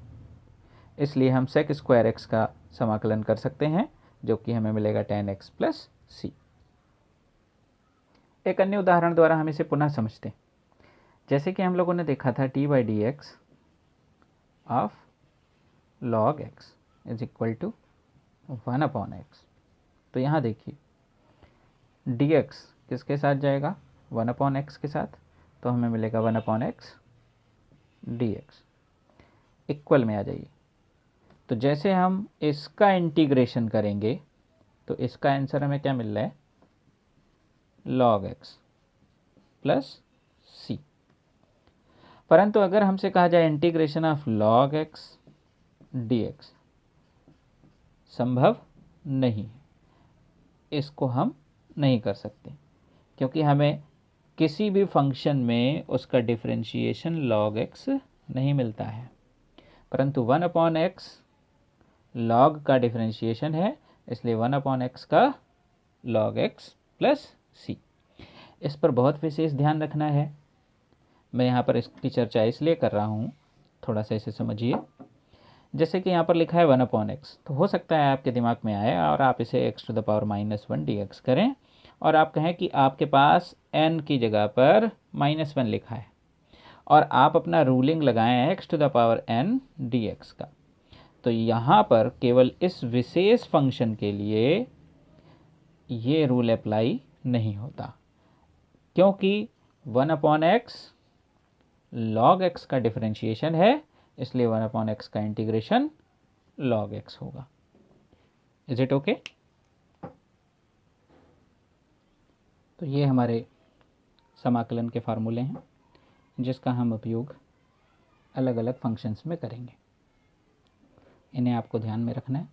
इसलिए हम sec स्क्वायर x का समाकलन कर सकते हैं, जो कि हमें मिलेगा tan x प्लस c। एक अन्य उदाहरण द्वारा हम इसे पुनः समझते हैं। जैसे कि हम लोगों ने देखा था d by d x of log x is equal to 1/x। तो यहाँ देखिए dx किसके साथ जाएगा, 1/x के साथ, तो हमें मिलेगा 1/x dx। इक्वल में आ जाइए, तो जैसे हम इसका इंटीग्रेशन करेंगे तो इसका आंसर हमें क्या मिल रहा है, log x प्लस c। परंतु अगर हमसे कहा जाए integration of log x dx संभव नहीं है, इसको हम नहीं कर सकते, क्योंकि हमें किसी भी फंक्शन में उसका डिफरेंशिएशन log x नहीं मिलता है, परंतु 1/x log का डिफरेंशिएशन है, इसलिए 1/x का log x प्लस c। इस पर बहुत विशेष ध्यान रखना है। मैं यहाँ पर इसकी चर्चा इसलिए कर रहा हूँ, थोड़ा सा इसे समझिए। जैसे कि यहाँ पर लिखा है 1/x, तो हो सकता है आपके दिमाग में आए और आप इसे x⁻⁻1 dx करें और आप कहें कि आपके पास n की जगह पर -1 लिखा है और आप अपना रूलिंग लगाएं x⁻n dx का। तो यहाँ पर केवल इस विशेष फंक्शन के लिए ये रूल अप्लाई नहीं होता, क्योंकि 1/x log x का डिफरेंशिएशन है, इसलिए 1/x का इंटीग्रेशन log x होगा। Is it okay? तो ये हमारे समाकलन के फार्मूले हैं जिसका हम उपयोग अलग अलग फंक्शंस में करेंगे। इन्हें आपको ध्यान में रखना है।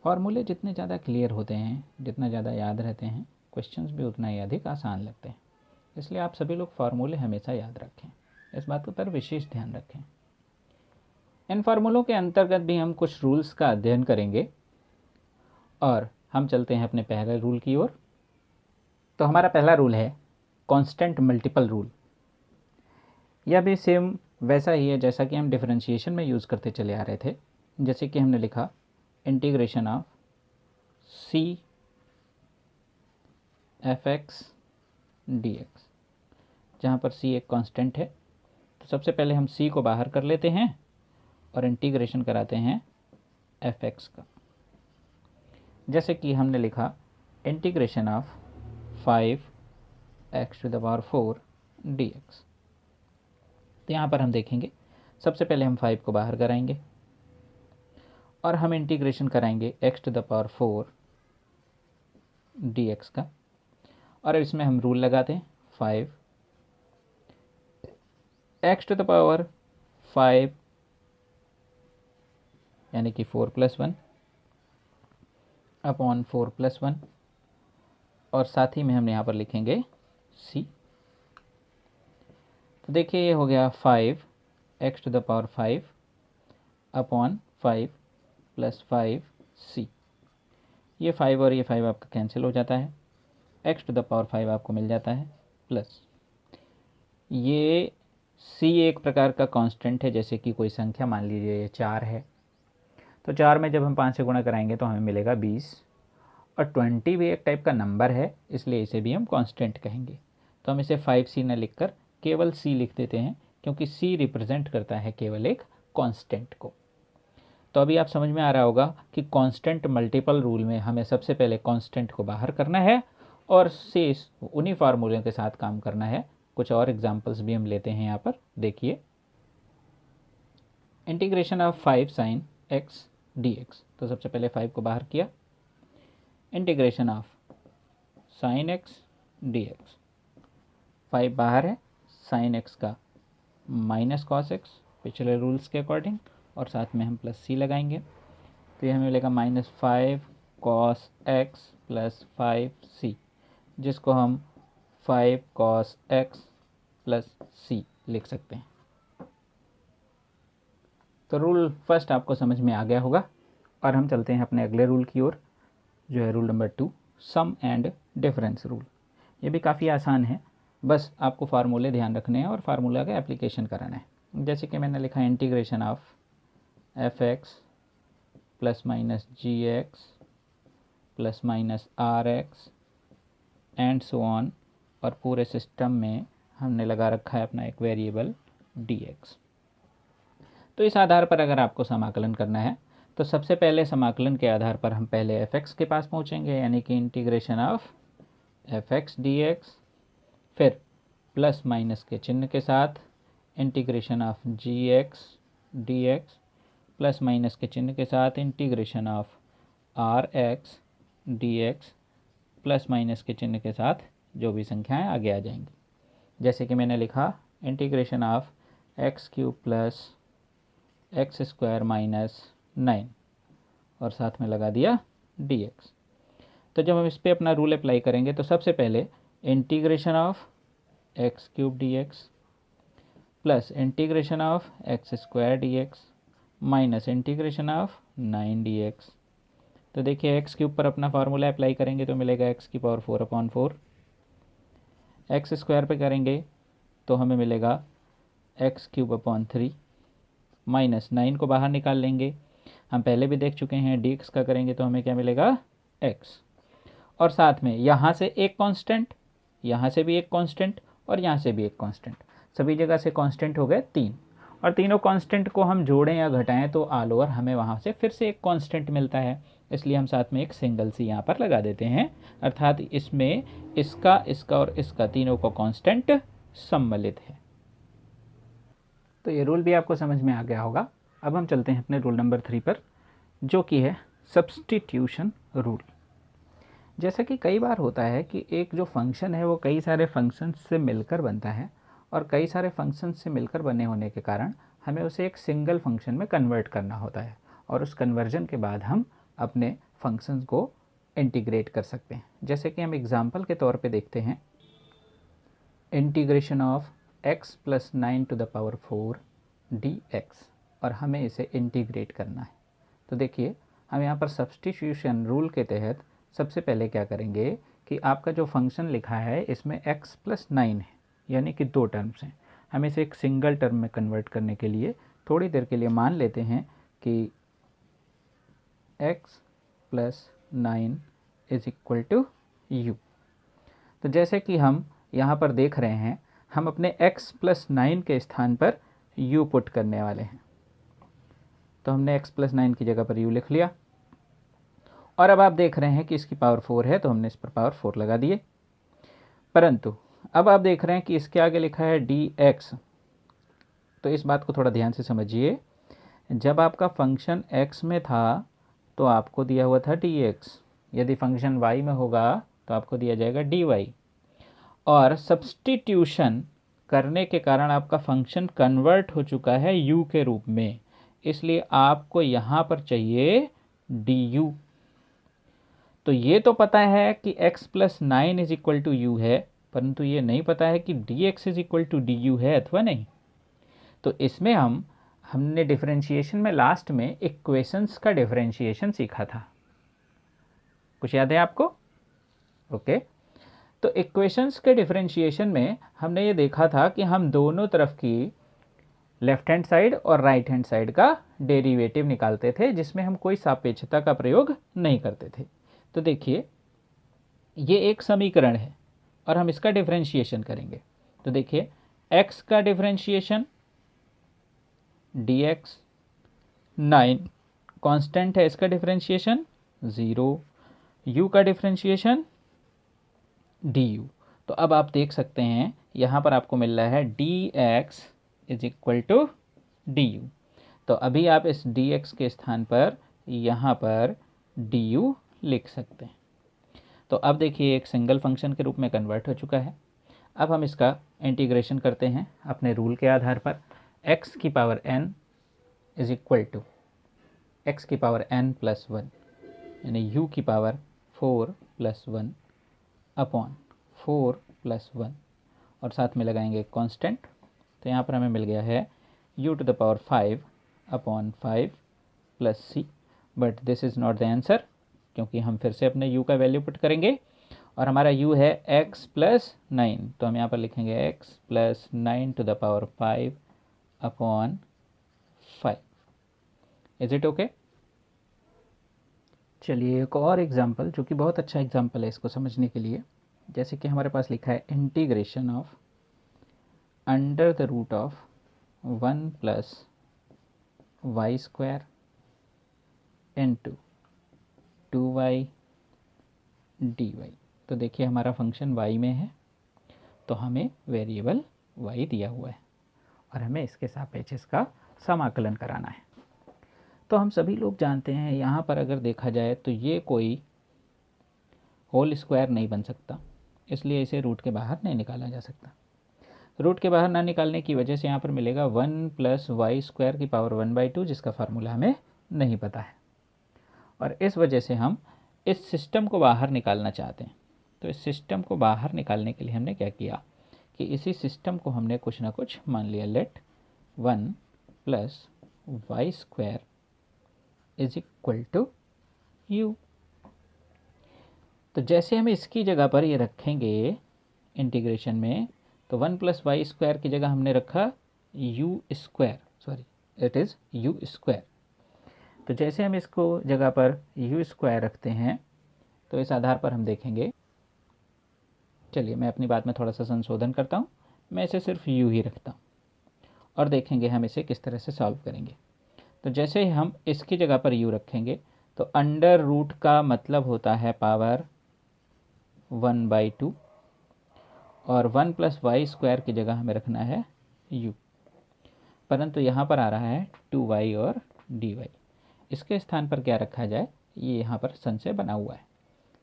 फार्मूले जितने ज़्यादा क्लियर होते हैं, जितना ज़्यादा याद रहते हैं, क्वेश्चंस भी उतना ही अधिक आसान लगते हैं। इसलिए आप सभी लोग फार्मूले हमेशा याद रखें, इस बात पर विशेष ध्यान रखें। इन फार्मूलों के अंतर्गत भी हम कुछ रूल्स का अध्ययन करेंगे और हम चलते हैं अपने पहले रूल की ओर। तो हमारा पहला रूल है कांस्टेंट मल्टीपल रूल। यह भी सेम वैसा ही है जैसा कि हम डिफरेंशिएशन में यूज़ करते चले आ रहे थे। जैसे कि हमने लिखा integration of c f(x) dx, जहाँ पर c एक कांस्टेंट है। तो सबसे पहले हम c को बाहर कर लेते हैं और इंटीग्रेशन कराते हैं f(x) का। जैसे कि हमने लिखा इंटीग्रेशन ऑफ 5x⁴ dx। तो यहाँ पर हम देखेंगे सबसे पहले हम 5 को बाहर कराएंगे और हम इंटीग्रेशन कराएंगे x⁴ dx का। और इसमें हम रूल लगाते हैं 5x⁵ यानी कि 4+1 अपॉन 4+1, और साथ ही में हम यहाँ पर लिखेंगे c। तो देखिए ये हो गया 5x⁵ अपॉन 5 + 5c। ये 5 और ये 5 आपका कैंसिल हो जाता है, x⁵ आपको मिल जाता है प्लस ये c एक प्रकार का कांस्टेंट है। जैसे कि कोई संख्या मान लीजिए ये 4 है, तो 4 में जब हम 5 से गुणा कराएंगे तो हमें मिलेगा 20, और 20 भी एक टाइप का नंबर है, इसलिए इसे भी हम कांस्टेंट कहेंगे। तो हम इसे 5c न लिखकर केवल c लिख देते हैं, क्योंकि c रिप्रेजेंट करता है केवल एक कांस्टेंट को। तो अभी आप समझ में आ रहा होगा कि कांस्टेंट मल्टीपल रूल में हमें सबसे पहले कांस्टेंट को बाहर करना है और शेष उन्हीं फार्मूलों के साथ काम करना है। कुछ और एग्जांपल्स भी हम लेते हैं यहाँ पर, देखिए integration of 5 sin x dx। तो सबसे पहले 5 को बाहर किया, integration of sin x dx। 5 बाहर है, sin x का माइनस cos x पिछले रूल्स के अकॉर्डिंग, और साथ में हम प्लस c लगाएंगे। तो ये हमें मिलेगा -5 cos x + 5c, जिसको हम 5 cos x + c लिख सकते हैं। तो रूल फर्स्ट आपको समझ में आ गया होगा, और हम चलते हैं अपने अगले रूल की ओर, जो है rule number 2, sum and difference rule. ये भी काफ़ी आसान है, बस आपको फार्मूले ध्यान रखने हैं और फार्मूला का एप्लीकेशन कराना है। जैसे कि मैंने लिखा integration of f(x) ± gx ± rx and so on, और पूरे सिस्टम में हमने लगा रखा है अपना एक वेरिएबल dx। तो इस आधार पर अगर आपको समाकलन करना है तो सबसे पहले समाकलन के आधार पर हम पहले f(x) के पास पहुंचेंगे, यानी कि इंटीग्रेशन ऑफ f(x) dx, फिर प्लस माइनस के चिन्ह के साथ integration of gx dx, plus minus के चिन्ह के साथ integration of rx dx, plus minus के चिन्ह के साथ जो भी संख्याएं आगे आ जाएंगी। जैसे कि मैंने लिखा इंटीग्रेशन ऑफ x³ + x² - 9, और साथ में लगा दिया dx। तो जब हम इस पर अपना रूल अप्लाई करेंगे तो सबसे पहले integration of x³ dx plus integration of x² dx minus integration of 9 dx। तो देखिए x³ पर अपना फार्मूला अप्लाई करेंगे तो मिलेगा x⁴/4, x² पे करेंगे तो हमें मिलेगा x³ माइनस 9 को बाहर निकाल लेंगे। हम पहले भी देख चुके हैं, dx का करेंगे तो हमें क्या मिलेगा x, और साथ में यहाँ से एक कांस्टेंट, यहाँ से भी एक कांस्टेंट, और यहाँ से भी एक कांस्टेंट, सभी जगह से कांस्टेंट हो गए 3, और तीनों कांस्टेंट को हम जोड़ें या घटाएं तो ऑल ओवर हमें वहाँ से फिर से एक कांस्टेंट मिलता है, इसलिए हम साथ में एक सिंगल सी यहाँ पर लगा देते हैं, अर्थात इसमें इसका, इसका और इसका तीनों का कांस्टेंट सम्मिलित है। तो ये रूल भी आपको समझ में आ गया होगा। अब हम चलते हैं अपने रूल नंबर 3 पर, जो कि है सब्स्टिट्यूशन रूल। जैसा कि कई बार होता है कि एक जो फंक्शन है वो कई सारे फंक्शंस से मिलकर बनता है, और कई सारे फंक्शंस से मिलकर बने होने के कारण हमें उसे एक सिंगल फंक्शन में कन्वर्ट करना होता है, और उस कन्वर्जन के बाद हम अपने फंक्शंस को इंटीग्रेट कर सकते हैं। जैसे कि हम एग्जाम्पल के तौर पे देखते हैं, इंटीग्रेशन ऑफ x + 9⁴ dx, और हमें इसे इंटीग्रेट करना है। तो देखिए, हम यहाँ पर सब्स्टिट्यूशन रूल के तहत सबसे पहले क्या करेंगे कि आपका जो फंक्शन लिखा है इसमें x + 9 है, यानी कि 2 टर्म्स हैं। हम इसे एक सिंगल टर्म में कन्वर्ट करने के लिए थोड़ी देर के लिए मान लेते हैं कि x + 9 = u। तो जैसे कि हम यहाँ पर देख रहे हैं, हम अपने x + 9 के स्थान पर u पुट करने वाले हैं। तो हमने x + 9 की जगह पर u लिख लिया, और अब आप देख रहे हैं कि इसकी पावर 4 है, तो हमने इस पर पावर 4 लगा दिए। परंतु अब आप देख रहे हैं कि इसके आगे लिखा है dx, तो इस बात को थोड़ा ध्यान से समझिए। जब आपका फंक्शन x में था तो आपको दिया हुआ था dx, यदि फंक्शन y में होगा तो आपको दिया जाएगा dy, और सब्स्टिट्यूशन करने के कारण आपका फंक्शन कन्वर्ट हो चुका है u के रूप में, इसलिए आपको यहाँ पर चाहिए du। तो ये तो पता है कि x + 9 = u है, परंतु ये नहीं पता है कि dx = du है अथवा नहीं। तो इसमें हमने डिफरेंशिएशन में लास्ट में इक्वेशंस का डिफरेंशिएशन सीखा था, कुछ याद है आपको? ओके। तो इक्वेशंस के डिफरेंशिएशन में हमने ये देखा था कि हम दोनों तरफ की लेफ्ट हैंड साइड और राइट हैंड साइड का डेरिवेटिव निकालते थे, जिसमें हम कोई सापेक्षता का प्रयोग नहीं करते थे। तो देखिए, ये एक समीकरण है और हम इसका डिफरेंशिएशन करेंगे। तो देखिए, x का डिफरेंशिएशन dx, 9 कांस्टेंट है, इसका डिफरेंशिएशन 0, u का डिफरेंशिएशन du। तो अब आप देख सकते हैं यहाँ पर आपको मिल रहा है dx = du। तो अभी आप इस dx के स्थान पर यहाँ पर du लिख सकते हैं। तो अब देखिए, एक सिंगल फंक्शन के रूप में कन्वर्ट हो चुका है। अब हम इसका इंटीग्रेशन करते हैं अपने रूल के आधार पर। x की पावर n = x की पावर n + 1, यानी u की पावर 4 + 1 अपॉन 4 + 1, और साथ में लगाएंगे एक कांस्टेंट। तो यहाँ पर हमें मिल गया है u⁵ upon 5 + c, but this is not the answer, क्योंकि हम फिर से अपने u का वैल्यू पुट करेंगे, और हमारा u है x + 9। तो हम यहाँ पर लिखेंगे x + 9⁵ upon 5। Is it okay? चलिए, एक और एग्जाम्पल, जो कि बहुत अच्छा एग्जाम्पल है इसको समझने के लिए। जैसे कि हमारे पास लिखा है integration of √1 + y² * 2y dy। तो देखिए, हमारा फंक्शन y में है, तो हमें वेरिएबल y दिया हुआ है और हमें इसके सापेक्ष इसका समाकलन कराना है। तो हम सभी लोग जानते हैं, यहाँ पर अगर देखा जाए तो ये कोई होल स्क्वायर नहीं बन सकता, इसलिए इसे रूट के बाहर नहीं निकाला जा सकता। रूट के बाहर ना निकालने की वजह से यहाँ पर मिलेगा 1 + y² की पावर 1/2, जिसका फार्मूला हमें नहीं पता है, और इस वजह से हम इस सिस्टम को बाहर निकालना चाहते हैं। तो इस सिस्टम को बाहर निकालने के लिए हमने क्या किया कि इसी सिस्टम को हमने कुछ ना कुछ मान लिया। Let 1 + y² = u। तो जैसे हम इसकी जगह पर ये रखेंगे इंटीग्रेशन में, तो 1 + y² की जगह हमने रखा u², sorry it is u²। तो जैसे हम इसको जगह पर u² रखते हैं, तो इस आधार पर हम देखेंगे। चलिए, मैं अपनी बात में थोड़ा सा संशोधन करता हूँ, मैं इसे सिर्फ u ही रखता हूँ, और देखेंगे हम इसे किस तरह से सॉल्व करेंगे। तो जैसे ही हम इसकी जगह पर u रखेंगे तो अंडर रूट का मतलब होता है पावर 1/2 और 1 + y² की जगह हमें रखना है u, परंतु यहाँ पर आ रहा है 2y और dy। इसके स्थान पर क्या रखा जाए, ये यहाँ पर सन से बना हुआ है।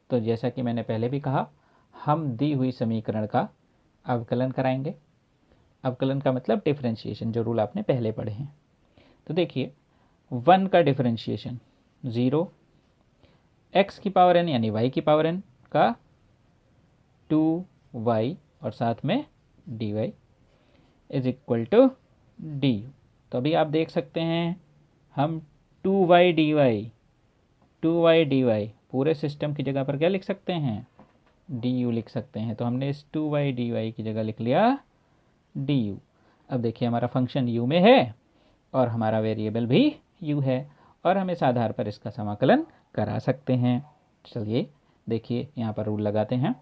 तो जैसा कि मैंने पहले भी कहा, हम दी हुई समीकरण का अवकलन कराएंगे। अवकलन का मतलब डिफरेंशिएशन, जो रूल आपने पहले पढ़े हैं। तो देखिए 1 का डिफरेंशिएशन 0, x की पावर n यानी y की पावर n का 2y और साथ में dy is equal to du। तो अभी आप देख सकते हैं हम 2y dy पूरे सिस्टम की जगह पर क्या लिख सकते हैं, du लिख सकते हैं। तो हमने इस 2y dy की जगह लिख लिया du। अब देखिए हमारा फंक्शन u में है और हमारा वेरिएबल भी u है और हम इस आधार पर इसका समाकलन करा सकते हैं। चलिए देखिए यहाँ पर रूल लगाते हैं।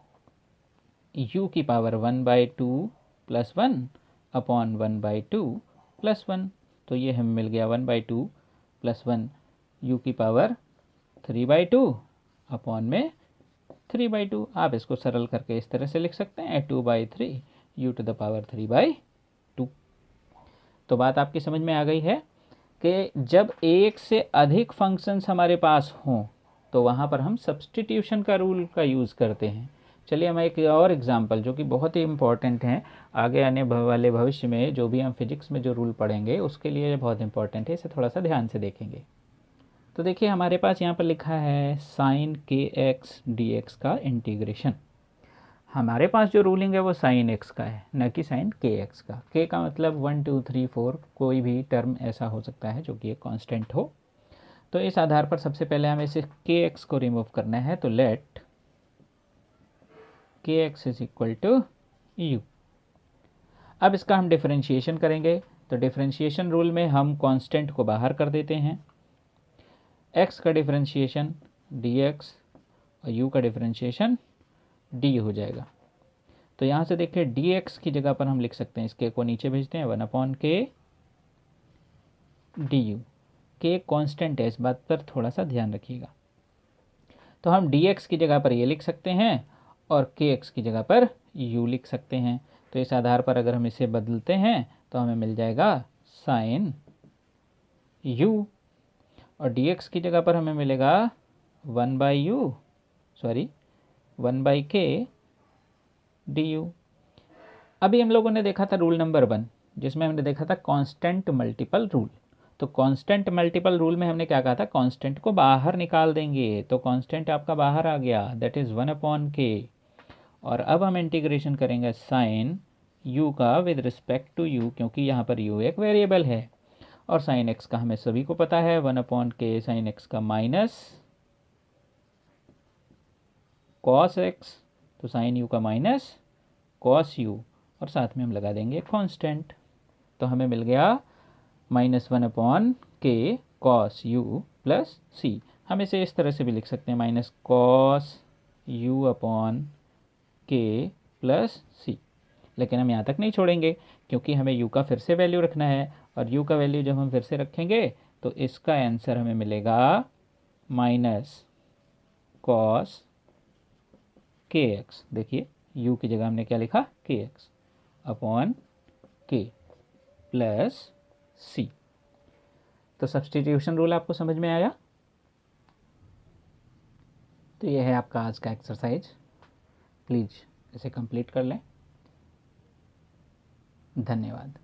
u की पावर 1/2 + 1 अपॉन 1/2 + 1, तो ये हमें मिल गया 1/2 + 1 u की पावर 3/2 अपॉन में 3/2। आप इसको सरल करके इस तरह से लिख सकते हैं 2/3 u⁻³ तो बात आपकी समझ में आ गई है कि जब एक से अधिक फंक्शंस हमारे पास हों तो वहाँ पर हम सब्स्टिट्यूशन का रूल का यूज़ करते हैं। चलिए हम एक और एग्जांपल जो कि बहुत ही इम्पॉर्टेंट है, आगे आने वाले भविष्य में जो भी हम फिजिक्स में जो रूल पढ़ेंगे उसके लिए बहुत इंपॉर्टेंट है, इसे थोड़ा सा ध्यान से देखेंगे। तो देखिए हमारे पास यहाँ पर लिखा है sin kx dx का इंटीग्रेशन। हमारे पास जो रूलिंग है वो sin x का है, न कि sin kx का। k का मतलब 1 2 3 4 कोई भी टर्म ऐसा हो सकता है जो कि एक कांस्टेंट हो। तो इस आधार पर सबसे पहले हमें इसे kx को रिमूव करना है। तो let kx is equal to u। अब इसका हम डिफरेंशिएशन करेंगे। तो डिफरेंशिएशन रूल में हम कांस्टेंट को बाहर कर देते हैं। x का डिफरेंशिएशन dx और u का डिफरेंशिएशन d हो जाएगा। तो यहाँ से देखिए dx की जगह पर हम लिख सकते हैं, इसके को नीचे भेजते हैं 1/k du। k कांस्टेंट है, इस बात पर थोड़ा सा ध्यान रखिएगा। तो हम dx की जगह पर ये लिख सकते हैं और kx की जगह पर u लिख सकते हैं। तो इस आधार पर अगर हम इसे बदलते हैं तो हमें मिल जाएगा sin u और dx की जगह पर हमें मिलेगा 1/k du। अभी हम लोगों ने देखा था रूल नंबर 1, जिसमें हमने देखा था कांस्टेंट मल्टीपल रूल। तो कांस्टेंट मल्टीपल रूल में हमने क्या कहा था, कांस्टेंट को बाहर निकाल देंगे। तो कांस्टेंट आपका बाहर आ गया, दैट इज़ 1/k। और अब हम इंटीग्रेशन करेंगे साइन u का विद रिस्पेक्ट टू u, क्योंकि यहाँ पर u एक वेरिएबल है। और साइन x का हमें सभी को पता है 1/k साइन x का माइनस कॉस x, तो साइन u का माइनस कॉस u और साथ में हम लगा देंगे कांस्टेंट। तो हमें मिल गया -1/k cos u plus c। हम इसे इस तरह से भी लिख सकते हैं minus cos u/k plus c। लेकिन हम यहाँ तक नहीं छोड़ेंगे, क्योंकि हमें u का फिर से वैल्यू रखना है और u का वैल्यू जब हम फिर से रखेंगे तो इसका आंसर हमें मिलेगा माइनस कॉस kx। देखिए u की जगह हमने क्या लिखा, kx/k प्लस c। तो सब्स्टिट्यूशन रूल आपको समझ में आया। तो यह है आपका आज का एक्सरसाइज, प्लीज़ इसे कंप्लीट कर लें। धन्यवाद।